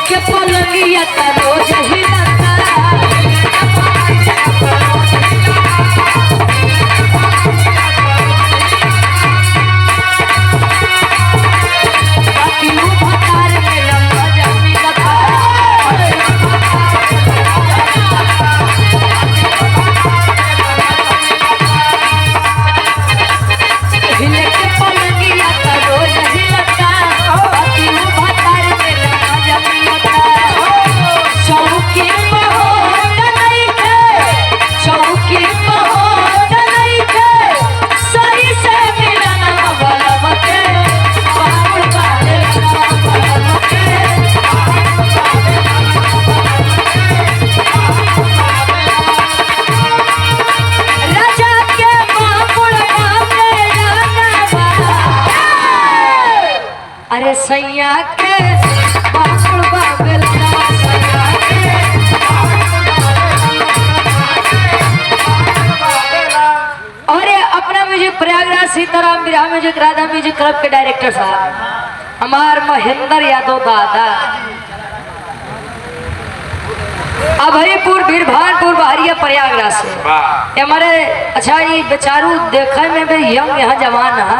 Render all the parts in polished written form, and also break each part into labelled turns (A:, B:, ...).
A: के पलंगिया का रोज हिलता बाकी वो भतार में लंबा जमी लगा हिले के पलंगिया का रोज हिलता बाकी वो भतार में लंबा जमी लगा चौकी बहुत नहीं थे चौकी बहुत नहीं थे सही से मिलना बलम के बाबू बाले बलम के राजा के बाबुड़ बाबे जाना बा अरे सैया के बाबुड़ बाबे जाना सैया के और ये अपना म्यूजिक प्रयागराज सीताराम बिरहा म्यूजिक राधा म्यूजिक क्लब के डायरेक्टर साहब हमार महेंद्र यादव दादा अभयपुर बीरभानपुर बहरिया प्रयागराज से ये हमारे अच्छा ये बेचारू देखे में भी यंग यहाँ जवान है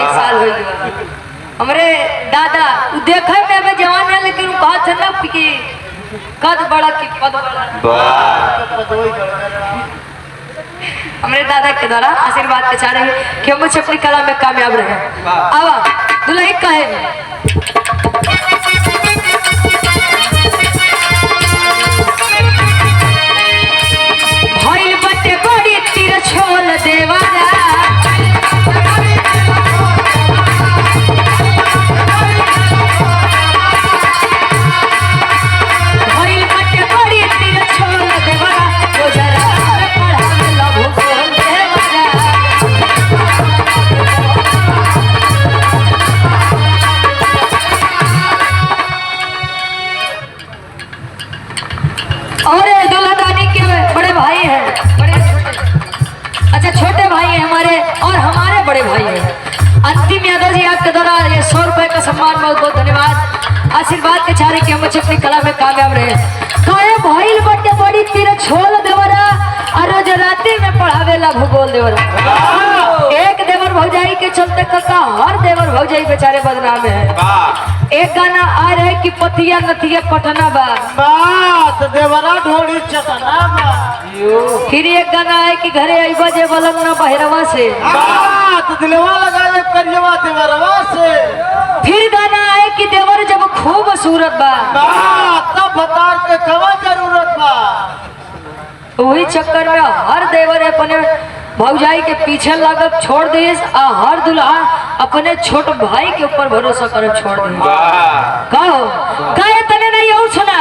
A: एक साल हो गया हमारे दादा वो देखे में भी जवान है लेकिन वो कहा था ना कि कद बड़ा कि पद बड़ा हमारे दादा के द्वारा आशीर्वाद के चाह रहे हैं कि हम मुझे अपनी कला में कामयाब रहे आवा दुल्हा कहे भइल बटे बड़ी तीर छोल देवारा भइल बटे बड़ी तीर छोल देवारा रोजरा पढ़ावे लभो बोल देवारा और दूल्हा दानी के बड़े भाई हैं बड़े अच्छा छोटे भाई हैं हमारे और हमारे बड़े भाई हैं अंतिम यादव जी आपके द्वारा ये 100 रुपए का सम्मान बहुत बहुत धन्यवाद आशीर्वाद के चारे कि हम अपनी कला में कामयाब रहे कहे भाई बटे बड़ी तीर छोल देवरा और रोज रात्रि में पढ़ावे ला भूगोल देवरा एक देवर भौजाई के चलते कका हर देवर भौजाई बेचारे बदनाम है एक गाना आ रहे कि पतिया नथिया पटना बा
B: देवरा ढोली चटना
A: फिर एक गाना है कि घरे आईबा जे बलम ना बहरवा से
B: दिलवा लगा जे करियवा देवरवा से
A: फिर गाना है कि देवर जब खूब सूरत बा
B: तब बतार के कवा जरूरत बा
A: वही चक्कर में हर देवर अपने भौजाई के पीछे लागत छोड़ दिए हर दुल्हा अपने छोट भाई के ऊपर भरोसा कर छोड़ दिए कहो कहे तने नहीं और सुना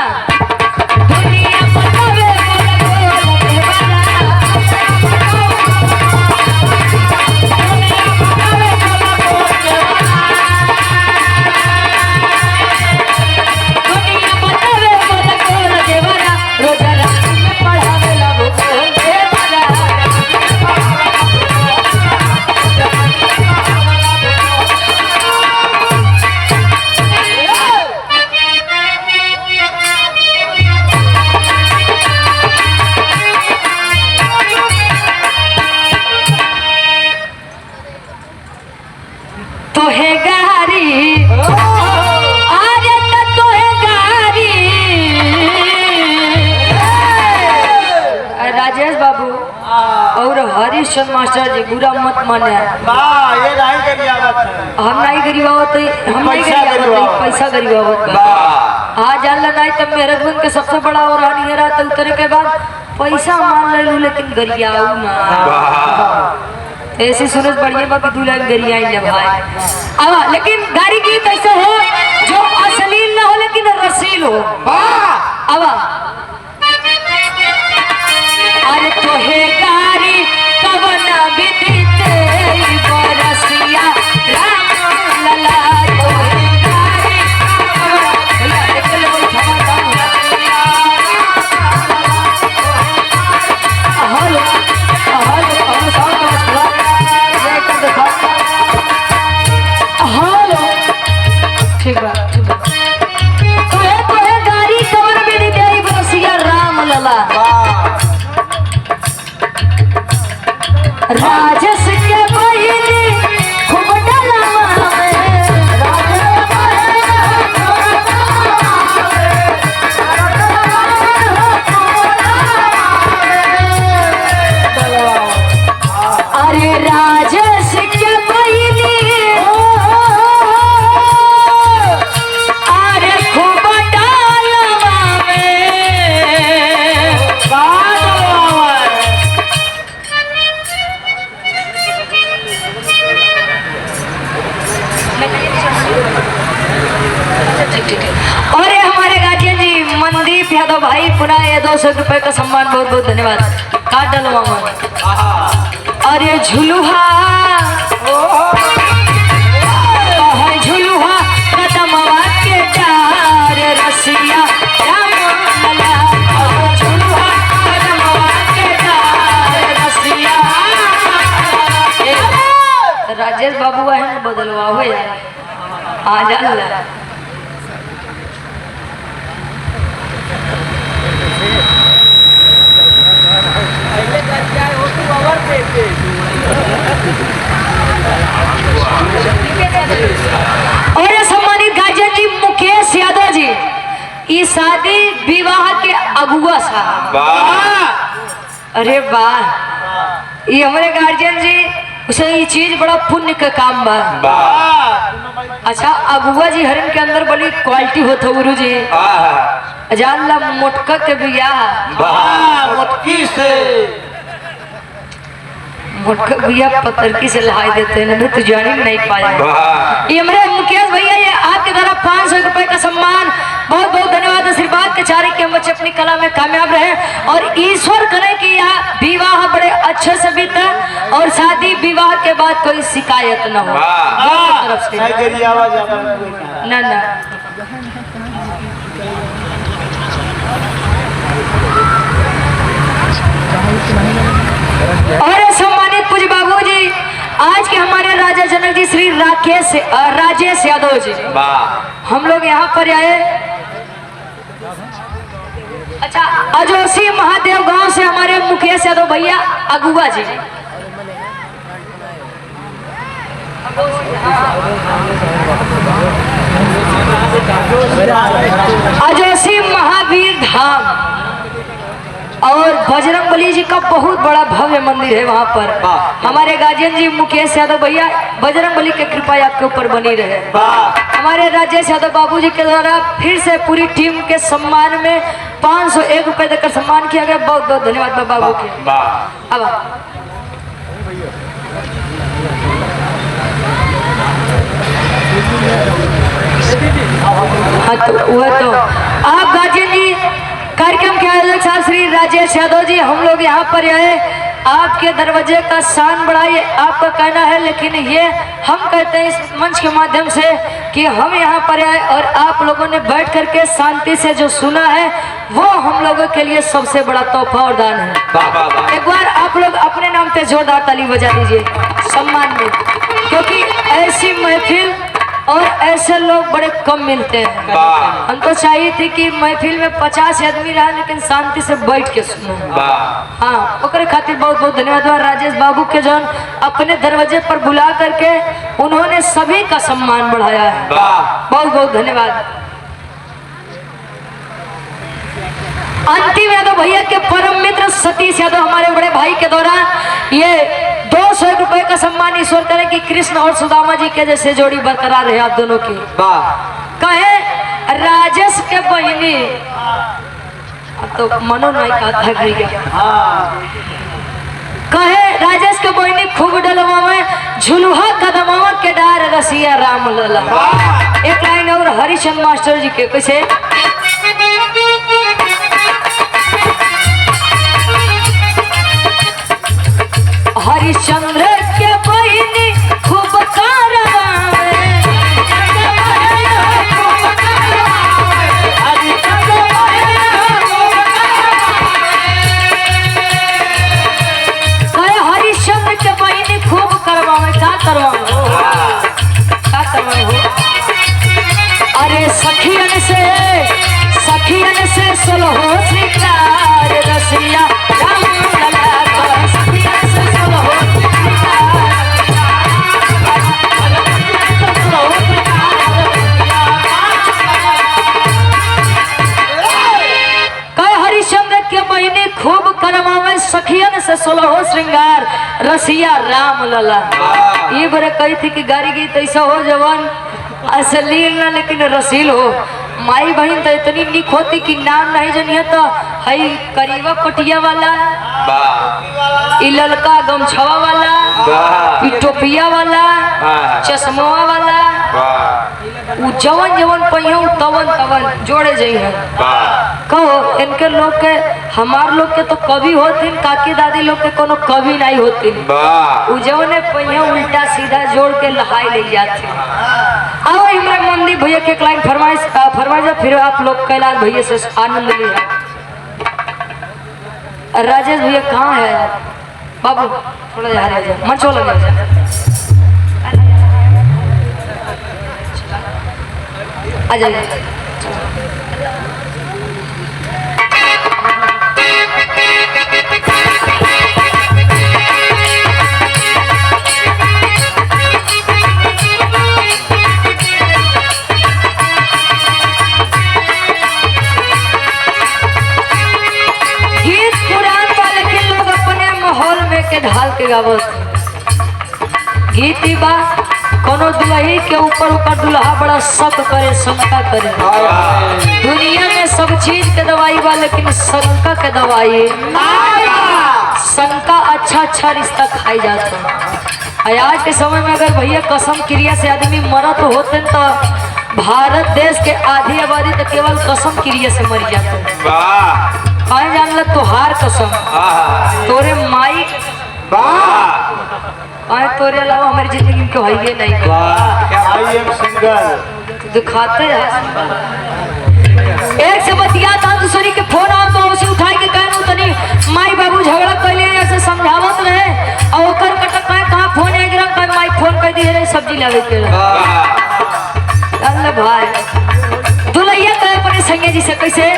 A: दुनिया बतावे तो है गारी आरे तो है गारी राजेश बाबू और हरीशचंद्र मास्टर जी बुरा मत माने
B: ये नहीं करियावत
A: हम नहीं गरीबावत हम नहीं गरीबावत पैसा गरीबावत हाँ जानला नहीं तब मेहरगंज के सबसे बड़ा और हानिहरा तो उतरे के बाद पैसा मान ले लू लेकिन गरियाऊ ना ऐसे सुनस बढ़िया बाकी दूल्हा गरिया ही भाई अब लेकिन गाड़ी गीत ऐसे हो जो अश्लील ना हो लेकिन रसील हो अब अरे तो है गाड़ी कवना विधि तेरी बरसिया राम लला तो है गाड़ी ठीक और ये हमारे गार्जियन जी मनदीप यादव भाई पुनः ये 200 रुपए का सम्मान बहुत बहुत धन्यवाद। काट डालो मामा। और ये झुलुहा झुलुहा कदमवा के डार रसिया झुलुहा कदमवा के डार रसिया। राजेश बाबू है ना बदलवा हो यार आ जा। और सम्मानित गार्जियन जी मुकेश यादव जी ये शादी विवाह के अगुआ साहब। अरे वाह ये हमारे गार्जियन जी उसे ये चीज बड़ा पुण्य का काम बा। अच्छा अगुआ जी हरिन के अंदर बड़ी क्वालिटी होता गुरु जी। जानला मोटका के बियाह
B: मोटकी से
A: मोटका भैया पत्थर से लहाई देते हैं तो जानी नहीं पाया। ये हमारे मुकेश भैया ये आपके द्वारा 500 रुपए का सम्मान बहुत बहुत धन्यवाद। आशीर्वाद के चारे के बच्चे अपनी कला में कामयाब रहे और ईश्वर करे कि यह विवाह बड़े अच्छे से बीते और शादी विवाह के बाद कोई शिकायत न हो तरफ से ना ना। और सम्मानित पूज्य बाबू जी आज के हमारे राजा जनक जी श्री राजेश यादव जी हम लोग यहाँ पर आए। अच्छा अजोसी महादेव गांव से हमारे मुकेश यादव भैया अगुआ जी अजोसी महावीर धाम और बजरंगबली जी का बहुत बड़ा भव्य मंदिर है वहाँ पर। हमारे गार्जियन जी मुकेश यादव भैया बजरंगबली की कृपा आपके ऊपर बनी रहे। हमारे राजेश यादव बाबू जी के द्वारा फिर से पूरी टीम के सम्मान में 501 रुपए देकर सम्मान किया गया। बहुत बहुत धन्यवाद बाबू के। अब वह तो आप गार्जियन जी कार्यक्रम के आयोजक साहब श्री राजेश यादव जी हम लोग यहाँ पर आए आपके दरवाजे का शान बढ़ाइए आपका कहना है, लेकिन ये हम कहते हैं इस मंच के माध्यम से कि हम यहाँ पर आए और आप लोगों ने बैठ करके शांति से जो सुना है वो हम लोगों के लिए सबसे बड़ा तोहफा और दान है। एक बार आप लोग अपने नाम पे जोरदार ताली बजा दीजिए सम्मान में, क्योंकि ऐसी महफिल और ऐसे लोग बड़े कम मिलते हैं। हम तो चाहिए थे कि महफिल में 50 आदमी रहा लेकिन शांति से बैठ के सुनो। हाँ ओकरे खातिर बहुत बहुत धन्यवाद राजेश बाबू के जो अपने दरवाजे पर बुला करके उन्होंने सभी का सम्मान बढ़ाया है। बहुत बहुत धन्यवाद। अंतिम यादव भैया के परम मित्र सतीश यादव हमारे बड़े भाई के द्वारा ये 200 रुपए का सम्मान ईश्वर करे कि कृष्ण और सुदामा जी के जैसे जोड़ी बरकरार है आप दोनों की। कहे राजेश के बहिनी तो मनो नहीं कहता भैया कहे राजेश के बहिनी खूब डलवा में झुलुहा कदमवा के डार रसिया राम लला। एक लाइन और हरिचंद मास्टर जी के कैसे हरिश्चंद्र के बहिनी खूब हरिश्चंद्र के बहिनी खूब करवावे क्या करवावे हो। अरे सखियन से सुलहो श्रीकार रसिया खूब करवावे सखियन से सोलहो श्रृंगार रसिया राम लला। ये बड़े कही थी कि गाड़ी गीत ऐसा हो जवान असलील ना लेकिन रसील हो। माई बहन तो इतनी निक होती कि नाम नहीं जनिए तो हई करीबा पटिया वाला ई ललका गमछवा वाला ई टोपिया वाला चश्मा वाला उ जवन जवन पहिया तवन तवन जोड़े जाइ है। कहो इनके लोग के हमार लोग के तो कवि होती, काकी दादी लोग के कोनो कवि नहीं होती। उ जवने पहिया उल्टा सीधा जोड़ के लहाई ले जाते। आओ इमरान मंदी भैया के एक लाइन फरमाइश फिर आप लोग कैलाश भैया से आनंद लिया। राजेश भैया कहाँ है बाबू? थोड़ा जा रहे मंच लगा आ जाइए। गीत पुरान बा लेकिन लोग अपने माहौल में के ढाल के गावत। गीत ही बा कोनो दुल्ही के ऊपर दुल्हा बड़ा शक करे, शंका करे। दुनिया में सब चीज के दवाई बा लेकिन शंका के दवाई शंका अच्छा रिश्ता खाई जाता। आज के समय में अगर भैया कसम क्रिया से आदमी मरत होते तो भारत देश के आधी आबादी तो केवल कसम क्रिया से मर जाते। कहे जान ल तोहार कसम तोरे माई तोरे अलावा हमारी जिंदगी में क्यों है नहीं।
B: आई एम सिंगल
A: दिखाते हैं एक से बतिया था दूसरी के फोन आम तो उसे उठाई के कहूं तनी माई बाबू झगड़ा कैले ऐसे समझावत रहे और ओकर कटक कहां फोन है गिरा कर माई फोन कर दी रे सब्जी लावे के। अल्लाह भाई दुल्हैया कहे पड़े संगे जी से कैसे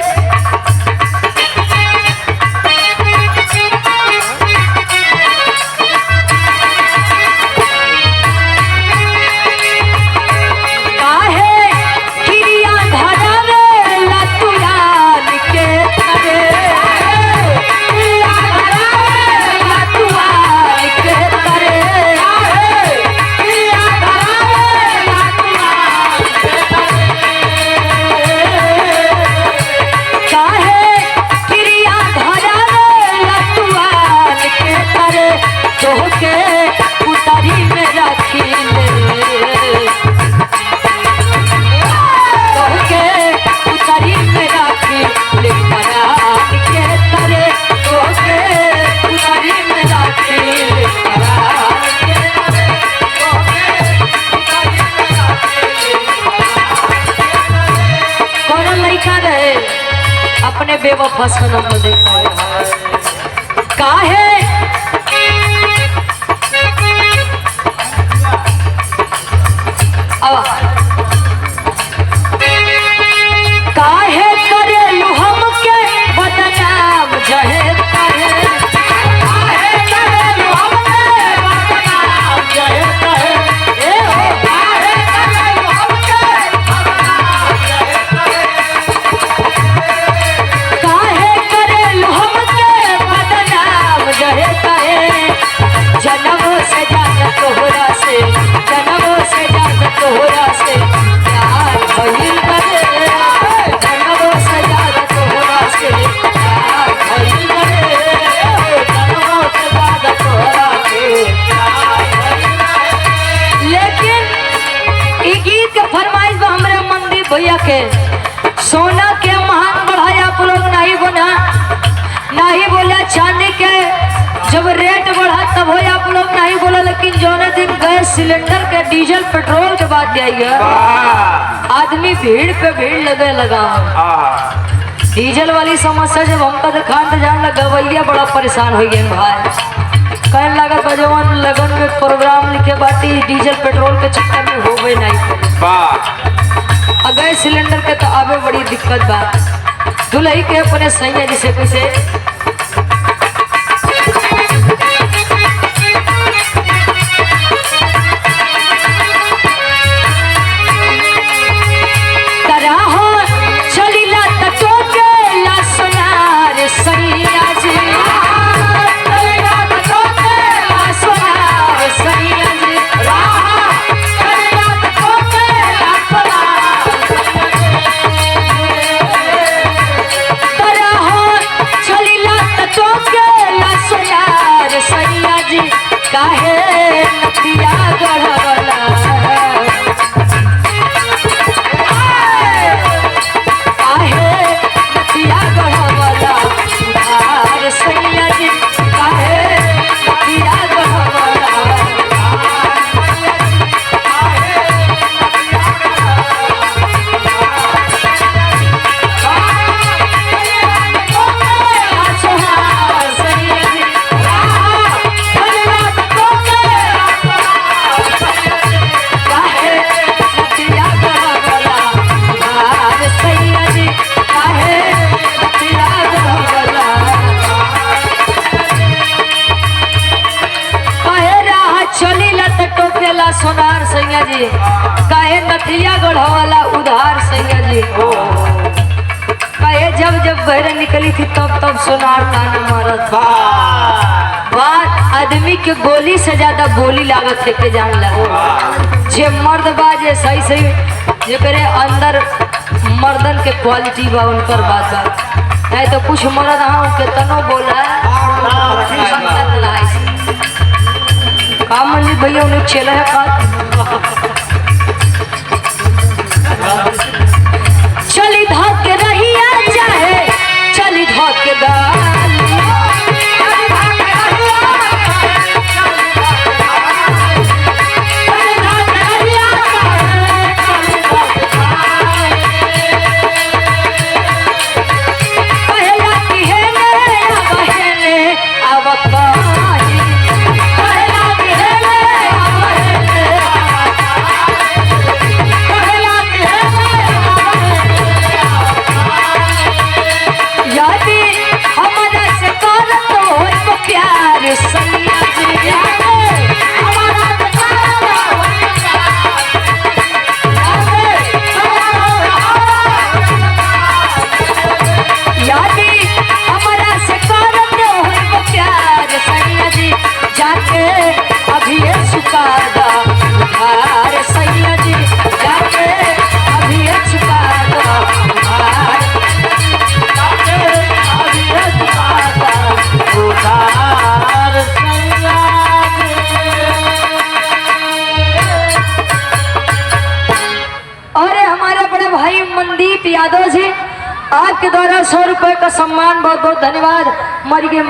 A: अपने बेवफा सनम को देखा काहे काहे करे लू हमके बदनाम जहे काहे करे लू हमके बदनाम जहे काहे ए हो काहे करे लू हमके बदनाम जहे काहे करे लू हमके बदनाम जहे काहे जन्म से जान तोहरा से जन्म से जान तोहरा से प्यार भइल करे जन्म से जान तोहरा से प्यार भइल करे जन्म से जान तोहरा से प्यार भइल करे। लेकिन ई गीत के फरमाइश बा हमरे मंदी भैया के सोना के महान बढ़ाया आप लोग नहीं बना नहीं बोला चांदी के जब रेट बढ़ा तब हो आप लोग नहीं बोला लेकिन जौने दिन गैस सिलेंडर के डीजल पेट्रोल के बाद जाइए आदमी भीड़ पे भीड़ लगे लगा। डीजल वाली समस्या जब हमका दिखान तो जान लगा गवैया बड़ा परेशान हो गए भाई कहने लगा बजवान लगन में प्रोग्राम लिखे बाटी डीजल पेट्रोल के चक्कर में हो गए नहीं गैस सिलेंडर के तो आगे बड़ी दिक्कत बा दुल्ही के अपने सही है जिसे कैसे चली सोनार सैया जी, कहे नथिया गढ़वाला उधार सैया जी, कहे जब जब बहरे निकली थी तब तब सोनार ताना मारत। बात आदमी के गोली से ज्यादा बोली लागत है के जान लगे। जे मर्द बा जे सही सही जेकरे अंदर मर्दन के क्वालिटी बा उनकर बात बा, नहीं तो कुछ मर्द हाँ के तनो बोला का मंदिर भैया उन्हें चला है का चली धाक के रहिया चाहे चली धाक के यादव जी आपके द्वारा 100 रुपए का सम्मान, बहुत बहुत धन्यवाद। मर गए